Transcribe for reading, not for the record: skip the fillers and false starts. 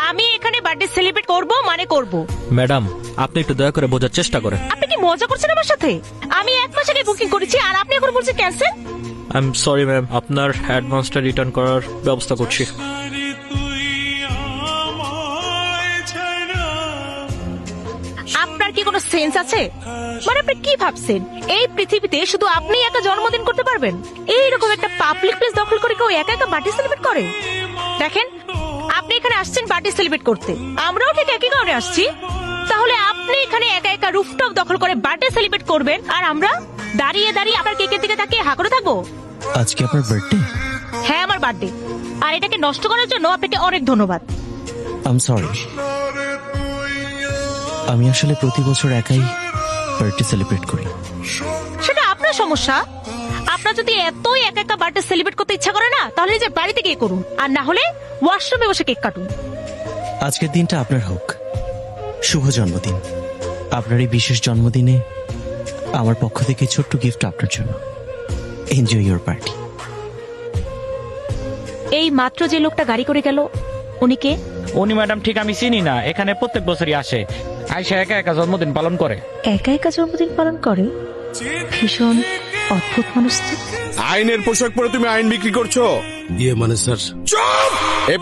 আমি এখানে birthday celebrate করব মানে করব। ম্যাডাম, আপনি একটু দয়া করে বোঝার চেষ্টা করেন। আপনি কি মজা করছেন আমার সাথে? আমি 1 মাস আগে বুকিং করেছি আর আপনি এখন বলছেন cancel. I am sorry ma'am, আপনার অ্যাডভান্সটা রিটার্ন করার ব্যবস্থা করছি। আপনার কি কোনো সেন্স আছে? মানে আপনি কি ভাবছেন এই পৃথিবীতে শুধু আপনি একা জন্মদিন করতে পারবেন? এইরকম একটা পাবলিক প্লেস দখল করে কেউ একা একা বার্থডে সেলিব্রেট করে? দেখেন, আপনি এখানে আসছেন বার্থডে সেলিব্রেট করতে, আমরাও ঠিক একই কারণে আসছি। তাহলে আপনি এখানে একা একা রুফটপ দখল করে বার্থডে সেলিব্রেট করবেন আর আমরা দাঁড়িয়ে দাঁড়িয়ে আপনার কেকের দিকে তাকিয়ে হা করে থাকবো? আজকে আপনার বার্থডে? হ্যাঁ, আমার বার্থডে, আর এটাকে নষ্ট করার জন্য আপনাকে অনেক ধন্যবাদ। আম সরি, আমি আসলে প্রতি বছর একাই বার্থডে সেলিব্রেট করি। সেটা আপনার সমস্যা। আপনার যদি এতই একা একা বার্থডে সেলিব্রেট করতে ইচ্ছা করে না, তাহলে যে বাড়িতে গিয়ে করুন, আর না হলে ওয়াশরুমে বসে কেক কাটুন। আজকের দিনটা আপনার হোক, শুভ জন্মদিন। আপনার এই বিশেষ জন্মদিনে আমার পক্ষ থেকে ছোট্ট গিফট আপনার জন্য। Enjoy your party. এই মাত্র যে লোকটা গাড়ি করে গেল, উনি কে? উনি ম্যাডাম ঠিক আমি চিনি না, এখানে প্রত্যেক বছরই আসে, আইসা একা একা জন্মদিন পালন করে। একা একা জন্মদিন পালন করে? ভীষণ অদ্ভুত মানুষ তো। আইনের পোশাক পরে তুমি আইন বিক্রি করছো? ইয়ে মানে স্যার, এই